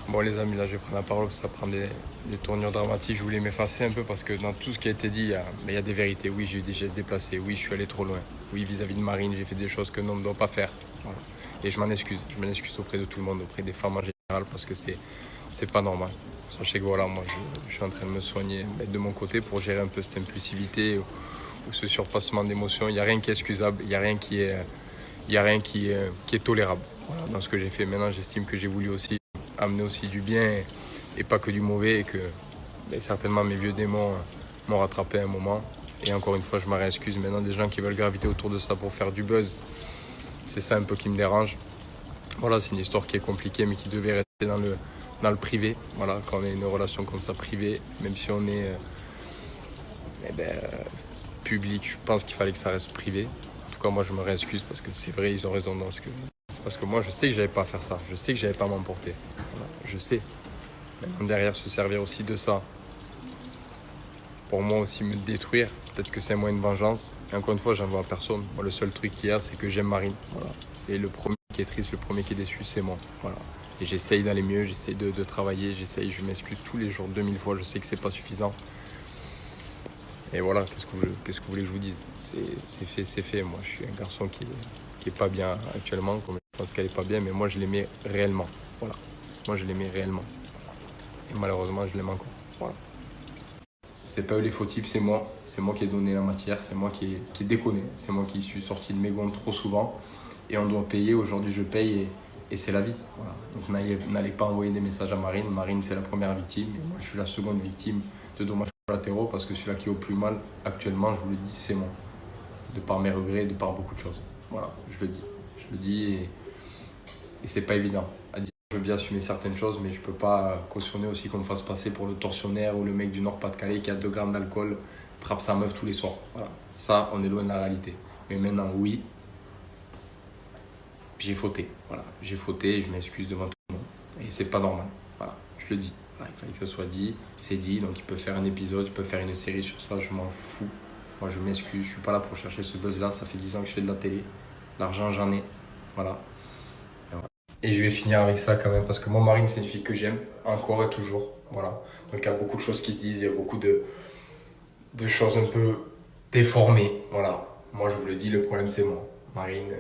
Bon les amis, là je vais prendre la parole parce que ça prend des tournures dramatiques. Je voulais m'effacer un peu parce que dans tout ce qui a été dit, il y a des vérités. Oui, j'ai eu des gestes déplacés. Oui, je suis allé trop loin. Oui, vis-à-vis de Marine, j'ai fait des choses que l'on ne doit pas faire. Voilà. Et je m'en excuse. Je m'en excuse auprès de tout le monde, auprès des femmes en général parce que c'est pas normal. Sachez que voilà, moi je suis en train de me soigner, mettre de mon côté pour gérer un peu cette impulsivité ou ce surpassement d'émotions. Il n'y a rien qui est excusable. Il n'y a rien qui est, il y a rien qui est tolérable. Voilà, dans ce que j'ai fait. Maintenant, j'estime que j'ai voulu aussi amener aussi du bien et pas que du mauvais et que certainement mes vieux démons m'ont rattrapé à un moment. Et encore une fois, je m'en réexcuse. Maintenant, des gens qui veulent graviter autour de ça pour faire du buzz, c'est ça un peu qui me dérange. Voilà, c'est une histoire qui est compliquée mais qui devait rester dans le privé. Voilà, quand on a une relation comme ça privée, même si on est public, je pense qu'il fallait que ça reste privé. En tout cas, moi, je me réexcuse parce que c'est vrai, ils ont raison dans ce que... Parce que moi, je sais que j'avais pas à faire ça. Je sais que j'avais pas à m'emporter. Voilà, je sais. Maintenant, derrière, se servir aussi de ça pour moi aussi me détruire. Peut-être que c'est un moyen de vengeance. Et encore une fois, j'en veux à personne. Moi, le seul truc qu'il y a, c'est que j'aime Marine. Voilà. Et le premier qui est triste, le premier qui est déçu, c'est moi. Voilà. Et j'essaye d'aller mieux, j'essaye de travailler, j'essaye, je m'excuse tous les jours, 2000 fois. Je sais que c'est pas suffisant. Et voilà, qu'est-ce que vous voulez que je vous dise? C'est fait, c'est fait. Moi, je suis un garçon qui est pas bien actuellement, comme je pense qu'elle est pas bien, mais moi, je l'aimais réellement. Voilà. Moi, je l'aimais réellement. Et malheureusement, je l'aime encore. Voilà. C'est pas eux les fautifs, c'est moi. C'est moi qui ai donné la matière, c'est moi qui ai déconné. C'est moi qui suis sorti de mes gonds trop souvent. Et on doit payer. Aujourd'hui, je paye et c'est la vie. Voilà. Donc n'allez pas envoyer des messages à Marine. Marine, c'est la première victime. Et moi, je suis la seconde victime de dommages collatéraux parce que celui-là qui est au plus mal, actuellement, je vous le dis, c'est moi. De par mes regrets, de par beaucoup de choses. Voilà, je le dis. Je le dis et c'est pas évident à dire. Je veux bien assumer certaines choses, mais je peux pas cautionner aussi qu'on me fasse passer pour le tortionnaire ou le mec du Nord-Pas-de-Calais qui a 2 grammes d'alcool, frappe sa meuf tous les soirs. Voilà. Ça, on est loin de la réalité. Mais maintenant, oui, j'ai fauté. Voilà. J'ai fauté et je m'excuse devant tout le monde. Et c'est pas normal. Voilà. Je le dis. Voilà. Il fallait que ça soit dit. C'est dit. Donc, il peut faire un épisode, il peut faire une série sur ça. Je m'en fous. Moi, je m'excuse. Je suis pas là pour chercher ce buzz-là. Ça fait 10 ans que je fais de la télé. L'argent, j'en ai. Voilà. Et je vais finir avec ça quand même, parce que moi, Marine, c'est une fille que j'aime, encore et toujours. Voilà. Donc il y a beaucoup de choses qui se disent, il y a beaucoup de choses un peu déformées. Voilà. Moi, je vous le dis, le problème, c'est moi. Marine,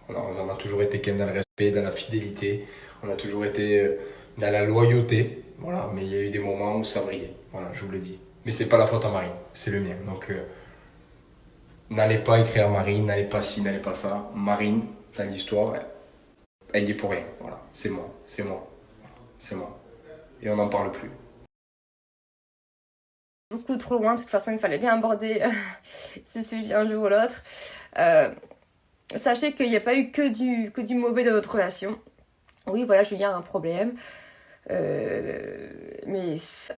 on a toujours été quand même dans le respect, dans la fidélité. On a toujours été dans la loyauté. Voilà. Mais il y a eu des moments où ça brillait. Voilà, je vous le dis. Mais c'est pas la faute à Marine, c'est le mien. Donc, n'allez pas écrire Marine, n'allez pas ci, n'allez pas ça. Marine, dans l'histoire, elle y est pour rien. Voilà, c'est moi, c'est moi, c'est moi. Et on n'en parle plus. Beaucoup trop loin. De toute façon, il fallait bien aborder ce sujet un jour ou l'autre. Euh, Sachez qu'il n'y a pas eu que du mauvais dans notre relation. Oui, voilà, Julien a un problème. Mais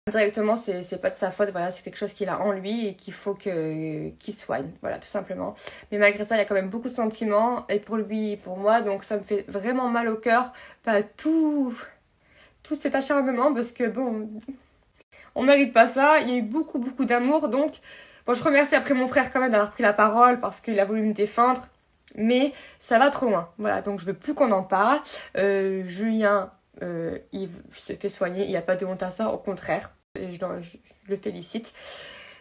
indirectement, c'est pas de sa faute. Voilà, c'est quelque chose qu'il a en lui et qu'il faut qu'il soigne. Voilà, tout simplement. Mais malgré ça, il y a quand même beaucoup de sentiments. Et pour lui et pour moi. Donc ça me fait vraiment mal au cœur. Pas tout cet acharnement parce que bon, on mérite pas ça. Il y a eu beaucoup d'amour. Donc, bon, je remercie après mon frère quand même d'avoir pris la parole parce qu'il a voulu me défendre. Mais ça va trop loin. Voilà, donc je veux plus qu'on en parle. Julien, il se fait soigner. Il n'y a pas de honte à ça, au contraire. Et je le félicite.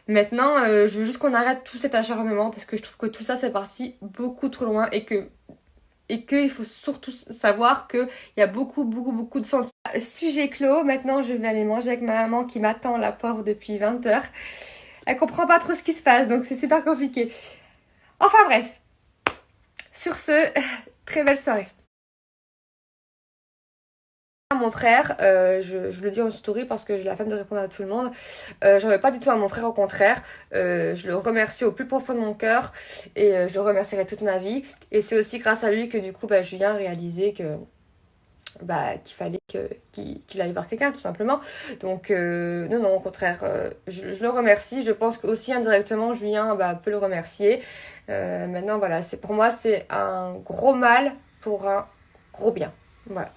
Maintenant, je veux juste qu'on arrête tout cet acharnement parce que je trouve que tout ça, c'est parti beaucoup trop loin et qu'il faut surtout savoir qu'il y a beaucoup de sentiments. Sujet clos, maintenant je vais aller manger avec ma maman qui m'attend, la pauvre, depuis 20 heures. Elle comprend pas trop ce qui se passe, donc c'est super compliqué. Enfin bref, sur ce, très belle soirée. Mon frère, je le dis en story parce que j'ai la flemme de répondre à tout le monde. J'en veux pas du tout à mon frère, au contraire. Je le remercie au plus profond de mon cœur et je le remercierai toute ma vie. Et c'est aussi grâce à lui que du coup, Julien a réalisé qu'il fallait qu'il aille voir quelqu'un, tout simplement. Donc, non, au contraire, je le remercie. Je pense que aussi indirectement, Julien peut le remercier. Maintenant, voilà, pour moi, c'est un gros mal pour un gros bien. Voilà.